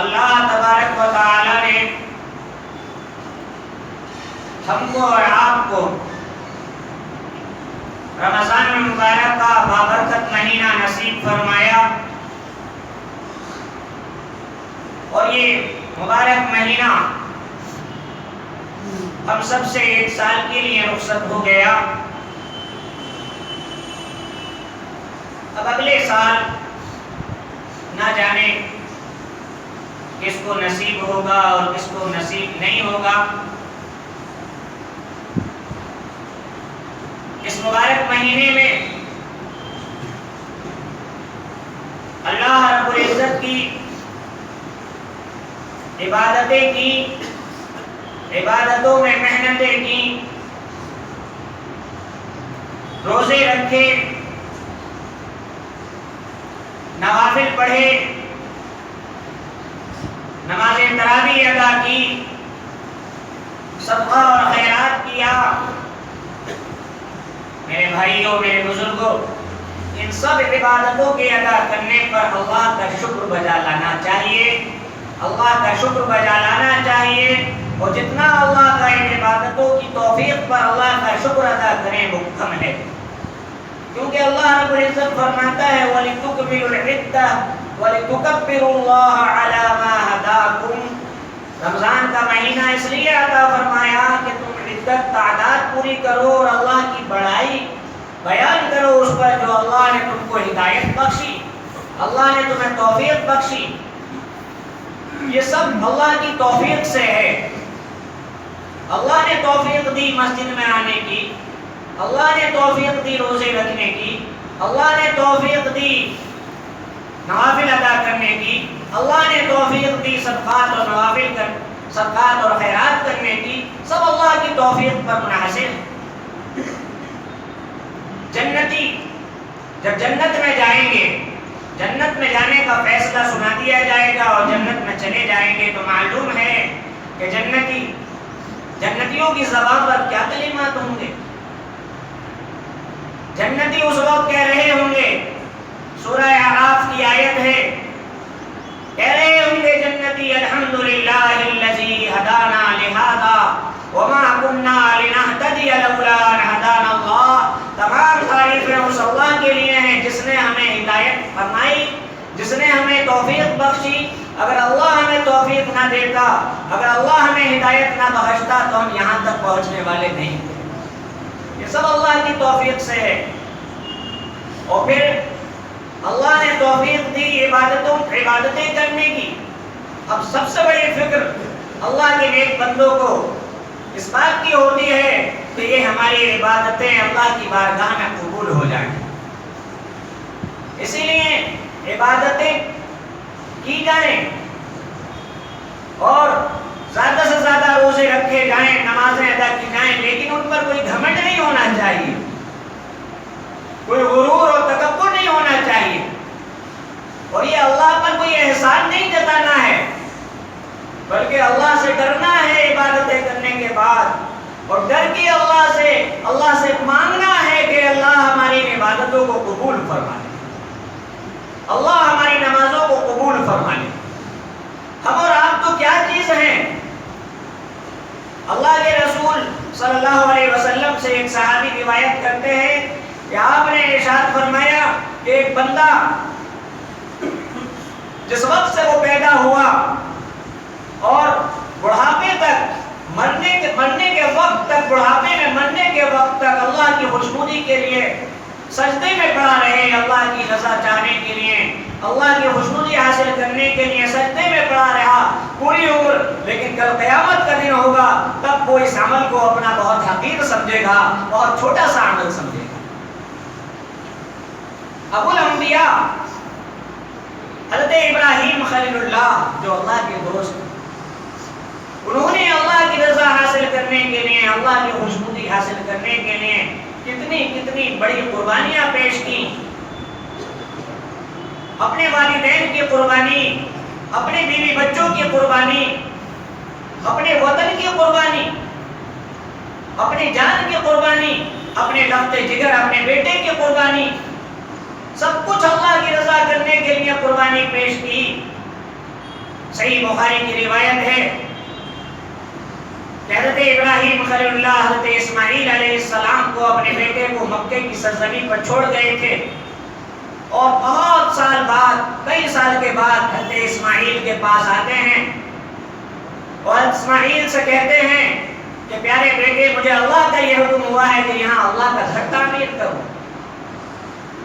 اللہ تبارک و تعالی نے ہم کو اور آپ کو رمضان المبارک کا بابرکت مہینہ نصیب فرمایا، اور یہ مبارک مہینہ ہم سب سے ایک سال کے لیے رخصت ہو گیا۔ اب اگلے سال نہ جانے کس کو نصیب ہوگا اور کس کو نصیب نہیں ہوگا۔ اس مبارک مہینے میں اللہ رب العزت کی عبادتیں کی، عبادتوں میں محنتیں کی، روزے رکھے، نوافل پڑھے، نماز تراویح ادا کی، صدقہ اور خیرات کیا۔ میرے بھائیوں، میرے بزرگوں، ان سب عبادتوں کے ادا کرنے پر اللہ کا شکر بجا لانا چاہیے، اللہ کا شکر بجا لانا چاہیے، اور جتنا اللہ کا ان عبادتوں کی توفیق پر اللہ کا شکر ادا کریں وہ کم ہے، کیونکہ اللہ رب العزت فرماتا ہے وَلِتُكْمِلُوا الْعِدَّةَ وَلِتُكَبِّرُوا اللَّهَ عَلَى مَا هَدَاكُمْ۔ رمضان کا مہینہ اس لیے عطا فرمایا کہ تم عدت تعداد پوری کرو اور اللہ کی بڑائی بیان کرو اس پر جو اللہ نے تم کو ہدایت بخشی، اللہ نے تمہیں توفیق بخشی۔ یہ سب اللہ کی توفیق سے ہے۔ اللہ نے توفیق دی مسجد میں آنے کی، اللہ نے توفیق دی روزے رکھنے کی، اللہ نے توفیق دی نوافل ادا کرنے کی، اللہ نے توفیق دی صدقات اور نوافل صدقات اور خیرات کرنے کی، سب اللہ کی توفیق پر منحصر۔ جنتی جب جنت میں جائیں گے، جنت میں جانے کا فیصلہ سنا دیا جائے گا اور جنت میں چلے جائیں گے تو معلوم ہے کہ جنتیوں کی زبان پر کیا کلمات ہوں گے۔ جنتی اس وقت کہہ رہے ہوں گے، سورہ اعراف کی آیت ہے، کہہ رہے ہوں گے جنتی الحمدللہ الذی ہدانا لہذا وما کننا لنہتدی لولا ان ہدانا اللہ۔ تمام تعریفیں اس اللہ کے لیے ہیں جس نے ہمیں ہدایت فرمائی، جس نے ہمیں توفیق بخشی۔ اگر اللہ ہمیں توفیق نہ دیتا، اگر اللہ ہمیں ہدایت نہ بخشتا تو ہم یہاں تک پہنچنے والے نہیں تھے۔ یہ سب اللہ کی توفیق سے ہے۔ اور پھر اللہ نے توفیق دی عبادتیں کرنے کی۔ اب سب سے بڑی فکر اللہ کے نیک بندوں کو اس بات کی ہوتی ہے کہ یہ ہماری عبادتیں اللہ کی بارگاہ میں قبول ہو جائیں، اسی لیے عبادتیں کی جائیں اور زیادہ سے زیادہ روزے رکھے جائیں، نمازیں ادا کی جائیں، لیکن ان پر کوئی گھمنڈ نہیں ہونا چاہیے، کوئی غرور اور تکبر نہیں ہونا چاہیے، اور یہ اللہ پر کوئی احسان نہیں جتانا ہے، بلکہ اللہ سے ڈرنا ہے عبادتیں کرنے کے بعد، اور ڈر کے اللہ سے مانگنا ہے کہ اللہ ہماری عبادتوں کو قبول فرما لے، اللہ ہماری نمازوں کو قبول فرما لے۔ ہم اور آپ تو کیا چیز ہیں؟ اللہ کے رسول صلی اللہ علیہ وسلم سے ایک صحابی روایت کرتے ہیں کہ آپ نے ارشاد فرمایا کہ ایک بندہ جس وقت سے وہ پیدا ہوا اور بڑھاپے تک مرنے کے وقت تک، بڑھاپے میں مرنے کے وقت تک اللہ کی خوشنودی کے لیے سجدے میں پڑا رہے، اللہ کی رضا چاہنے کے لیے، اللہ کی خوشنودی حاصل کرنے کے لیے سجدے میں پڑا رہا پوری عمر، لیکن کل قیامت کا دن ہوگا تب وہ اس عمل کو اپنا بہت حقیر سمجھے گا، بہت چھوٹا سا عمل سمجھے گا۔ ابو الانبیاء حضرت ابراہیم خلیل اللہ جو اللہ کے دوست، انہوں نے اللہ کی رضا حاصل کرنے کے لیے، اللہ کی خوشنودی حاصل کرنے کے لیے کتنی بڑی قربانیاں پیش کی۔ اپنے والدین کی قربانی، اپنے بیوی بچوں کی قربانی، اپنے وطن کی قربانی، اپنی جان کی قربانی، اپنے لخت جگر اپنے بیٹے کی قربانی، سب کچھ اللہ کی رضا کرنے کے لیے قربانی پیش کی۔ صحیح بخاری کی روایت ہے کہ حضرت ابراہیم خلیل اللہ حضرت اسماعیل علیہ السلام کو اپنے بیٹے کو مکے کی سرزمین پر چھوڑ گئے تھے، اور بہت سال بعد، کئی سال کے بعد حضرت اسماعیل کے پاس آتے ہیں اور اسماعیل سے کہتے ہیں کہ پیارے بیٹے، مجھے اللہ کا یہ حکم ہوا ہے کہ یہاں اللہ کا گھر تعمیر کرو،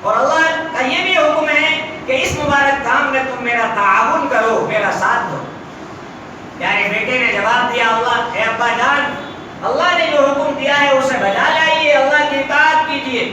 اور اللہ کا یہ بھی حکم ہے کہ اس مبارک کام میں تم میرا تعاون کرو، میرا ساتھ دو۔ پیارے بیٹے نے جواب دیا، اللہ اے ابا جان، اللہ نے جو حکم دیا ہے اسے بجا لائیے، اللہ کی اطاعت کیجیے۔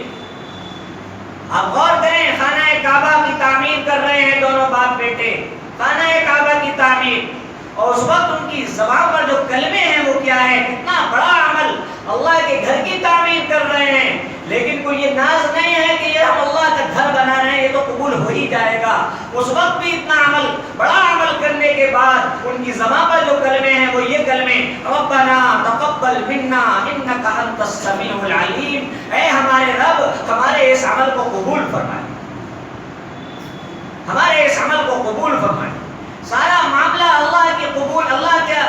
آپ غور کریں، خانہ کعبہ کی تعمیر کر رہے ہیں دونوں باپ بیٹے، خانہ کعبہ کی تعمیر، اور اس وقت ان کی زبان پر جو کلمے ہیں وہ کیا ہے، کتنا بڑا عمل، اللہ کے گھر کی تعمیر کر رہے ہیں، لیکن کوئی یہ ناز نہیں ہے کہ یہ ہم اللہ کا گھر بنا رہے ہیں، یہ تو قبول ہو ہی جائے گا۔ اس وقت بھی اتنا عمل، بڑا عمل کرنے کے بعد ان کی زبان پر جو کلمے ہیں وہ یہ کلمے، ربنا تقبل منا انک انت السمیع العلیم، اے ہمارے رب، ہمارے اس عمل کو قبول فرمائے، ہمارے اس عمل کو قبول فرمائے۔ سارا معاملہ اللہ کی قبول، اللہ کا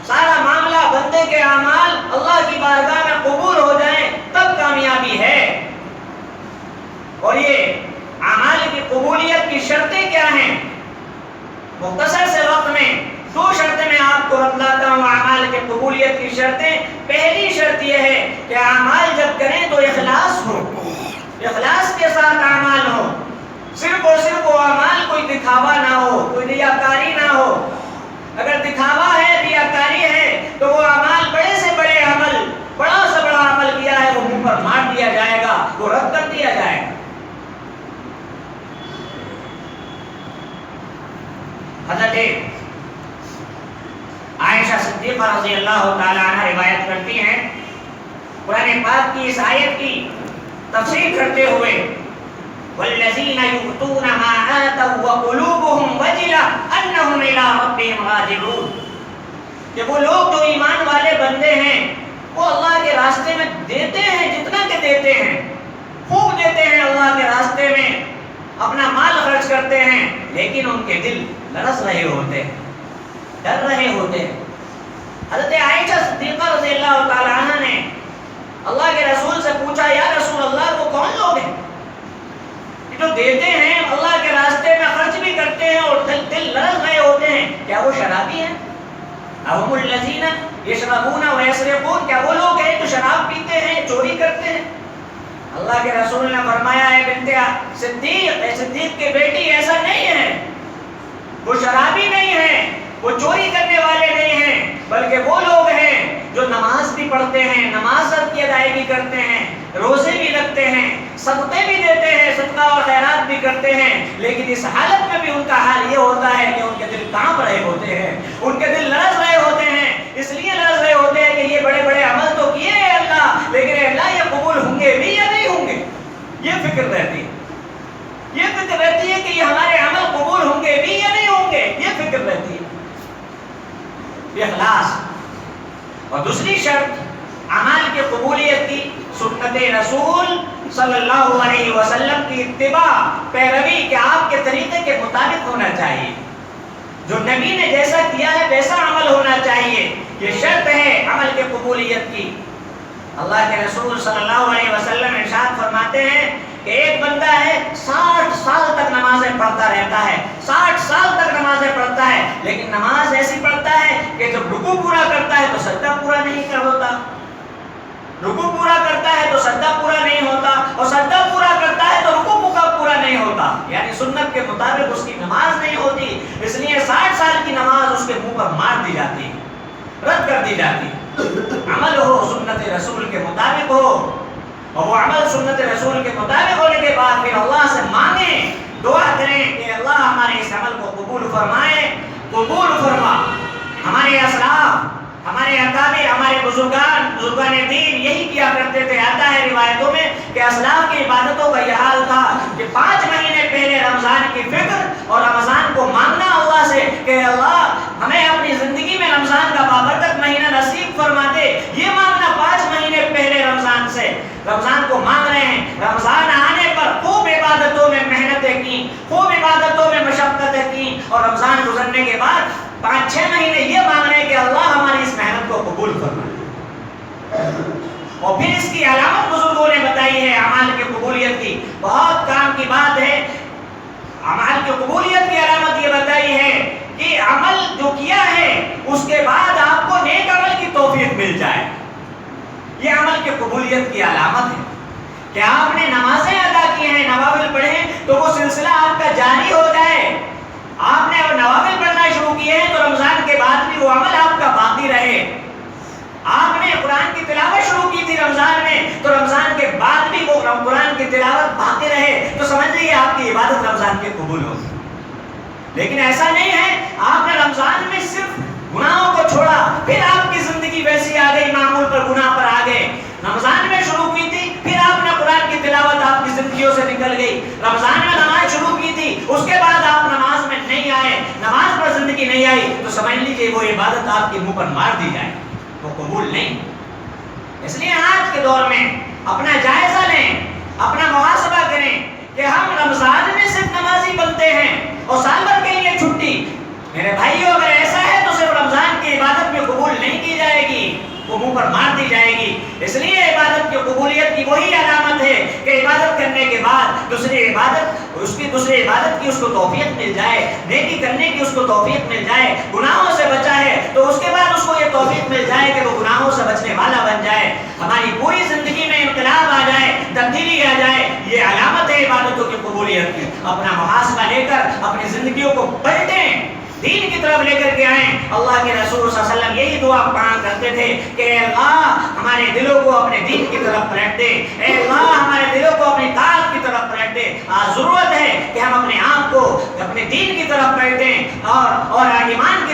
سارا معاملہ بندے کے اعمال اللہ کی بارگاہ میں قبول ہو جائیں تب کامیابی ہے۔ اور یہ اعمال کی قبولیت کی شرطیں کیا ہیں؟ مختصر سے وقت میں دو شرطیں میں آپ کو بتلاتا ہوں اعمال کی قبولیت کی شرطیں۔ پہلی شرط یہ ہے کہ اعمال جب کریں تو اخلاص ہو، اخلاص کے ساتھ اعمال ہو، صرف اور صرف وہ اعمال کوئی دکھاوا نہ ہو، کوئی ریاکاری نہ ہو۔ اگر دکھاوا ہے، ریاکاری ہے، تو وہ اعمال بڑے سے بڑے عمل، بڑا سے بڑا عمل کیا ہے وہ منہ پر مار دیا جائے گا، وہ رد کر دیا جائے گا۔ حضرت عائشہ صدیقہ رضی اللہ تعالی عنہ روایت کرتی ہیں، قرآن پاک کی اس آیت کی تفسیر کرتے ہوئے، والذین یؤتون ما آتوا وقلوبهم وجلہ انہم الی ربہم راجعون، کہ وہ لوگ جو ایمان والے بندے ہیں وہ اللہ کے راستے میں دیتے ہیں، جتنا کہ دیتے ہیں، خوب دیتے ہیں، اللہ کے راستے میں اپنا مال خرچ کرتے ہیں، لیکن ان کے دل لرز رہے ہوتے ہیں، ڈر رہے ہوتے ہیں۔ حضرت عائشہ صدیقہ رضی اللہ تعالی عنہ نے اللہ کے رسول سے پوچھا، یا رسول اللہ، وہ کون لوگ ہیں جو دیتے ہیں، اللہ کے راستے میں خرچ بھی کرتے ہیں اور دل لرز رہے ہوتے ہیں؟ کیا وہ شرابی ہیں؟ اہم الذین یشربون ویسرقون، کیا وہ لوگ ہیں جو شراب پیتے ہیں، چوری کرتے ہیں؟ اللہ کے رسول نے فرمایا، ہے بنت صدیق، اے صدیق کے بیٹی، ایسا نہیں ہے، وہ شرابی نہیں ہیں، وہ چوری کرنے والے نہیں ہیں، بلکہ وہ لوگ ہیں جو نماز بھی پڑھتے ہیں، نماز کی ادائیگی کرتے ہیں، روزے بھی رکھتے ہیں، صدقے بھی دیتے ہیں، صدقہ اور خیرات بھی کرتے ہیں، لیکن اس حالت میں بھی ان کا حال یہ ہوتا ہے کہ ان کے دل کانپ رہے ہوتے ہیں، ان کے دل لرز رہے ہوتے ہیں۔ اس لیے لرز رہے ہوتے ہیں کہ یہ بڑے بڑے عمل تو کیے ہیں اللہ، لیکن اللہ یہ قبول ہوں گے بھی یا نہیں ہوں گے، یہ فکر رہتی ہے، یہ فکر رہتی ہے کہ یہ ہمارے عمل قبول ہوں گے بھی یا نہیں ہوں گے، یہ فکر رہتی ہے، اخلاص۔ اور دوسری شرط اعمال کی قبولیت کی، سنت رسول صلی اللہ علیہ وسلم کی اتباع، پیروی، کہ آپ کے طریقے کے مطابق ہونا چاہیے، جو نبی نے جیسا کیا ہے ویسا عمل ہونا چاہیے، یہ شرط ہے عمل کے قبولیت کی۔ اللہ کے رسول صلی اللہ علیہ وسلم ارشاد فرماتے ہیں کہ ایک بندہ ہے 60 سال تک نمازیں پڑھتا رہتا ہے، 60 سال تک نمازیں پڑھتا ہے، لیکن نماز ایسی پڑھتا ہے کہ جب رکوع پورا کرتا ہے تو سجدہ پورا نہیں ہوتا، رکوع پورا کرتا ہے تو سجدہ پورا نہیں ہوتا، اور سجدہ پورا کرتا ہے تو رکوع پورا نہیں ہوتا، یعنی سنت کے مطابق اس کی نماز نہیں ہوتی۔ اس لیے 60 سال کی نماز اس کے منہ پر مار دی جاتی ہے، رد کر دی جاتی ہے۔ عمل ہو سنت رسول کے مطابق ہو، اور وہ عمل سنت رسول کے مطابق ہونے کے بعد پھر اللہ سے مانگیں، دعا کریں کہ اللہ ہمارے اس عمل کو قبول فرمائے، قبول فرما۔ ہمارے اسلاف، ہمارے اکابر، ہمارے بزرگان دین یہی کیا کرتے تھے۔ آتا ہے روایتوں میں کہ اسلاف کی عبادتوں کا یہ حال تھا کہ 5 مہینے پہلے رمضان کی فکر اور رمضان کو مانگنا اللہ سے کہ اللہ ہمیں اپنی زندگی میں رمضان کا بابرکت مہینہ نصیب فرما دے، یہ مانگنا 5 مہینے پہلے رمضان سے، رمضان کو مانگ رہے ہیں۔ رمضان آنے پر خوب عبادتوں میں محنتیں کی، خوب عبادتوں میں مشقتیں کی، اور رمضان گزرنے کے بعد 5-6 مہینے یہ مانگ رہے ہیں کہ اللہ ہماری اس محنت کو قبول فرمائے. اور پھر اس کی علامت بزرگوں نے بتائی ہے اعمال کی قبولیت کی. بہت کام کی بات ہے. اعمال کی قبولیت کی علامت یہ بتائی ہے کہ عمل جو کیا ہے اس کے بعد آپ کو نیک عمل کی توفیق مل جائے. یہ عمل کی قبولیت کی علامت ہے کہ آپ نے نمازیں ادا کی ہیں، نوافل پڑھے تو وہ سلسلہ آپ کا جاری ہو جائے. آپ نے نوافل پڑھنا شروع کیے ہیں تو رمضان کے بعد بھی وہ عمل آپ کا باقی رہے. آپ نے قرآن کی تلاوت شروع کی تھی رمضان میں تو رمضان کے بعد بھی وہ قرآن کی تلاوت باقی رہے تو سمجھ لیجیے آپ کی عبادت رمضان کے قبول ہو. لیکن ایسا نہیں ہے آپ نے رمضان میں صرف گناہوں کو چھوڑا پھر آپ کی زندگی ویسی آ گئی، معمول پر گناہ پر آ گئے. رمضان میں شروع کی تھی پھر آپ نے قرآن کی تلاوت آپ کی زندگیوں سے نکل گئی. رمضان میں نماز شروع کی تھی اس کے بعد آپ نماز میں نہیں آئے، نماز پر زندگی نہیں آئی تو سمجھ لیجیے وہ عبادت آپ کے منہ پر مار دی جائے، وہ قبول نہیں. اس لیے آج کے دور میں اپنا جائزہ لیں، اپنا محاسبہ کریں کہ ہم رمضان میں صرف نمازی بنتے ہیں اور سال بھر کے لیے چھٹی. میرے بھائیو اگر ایسا ہے تو صرف رمضان کی عبادت میں قبول نہیں کی جائے گی، وہ منہ پر مار دی جائے گی. اس لیے عبادت کی قبولیت کی وہی علامت ہے کہ عبادت کرنے کے بعد دوسری عبادت کی اس کو توفیق مل جائے، نیکی کرنے کی اس کو توفیق مل جائے. گناہوں سے بچا ہے تو اس کے بعد اس کو یہ توفیق مل جائے کہ وہ گناہوں سے بچنے والا بن جائے، ہماری پوری زندگی میں انقلاب آ جائے، تبدیلی آ جائے. یہ علامت ہے عبادتوں کی قبولیت کی. اپنا محاسبہ لے کر اپنی زندگیوں کو پلٹیں، دین کی طرف لے کر کے آئیں. اللہ کے رسول صلی اللہ علیہ وسلم یہی دعا مانگ کرتے تھے کہ اے اللہ ہمارے دلوں کو اپنے دین کی طرف پلٹ دے، اے اللہ ہمارے دلوں کو اپنی طاعت کی طرف پلٹ دے. آج ضرورت ہے کہ ہم اپنے آپ کو اپنے دین کی طرف پلٹیں اور ایمان کی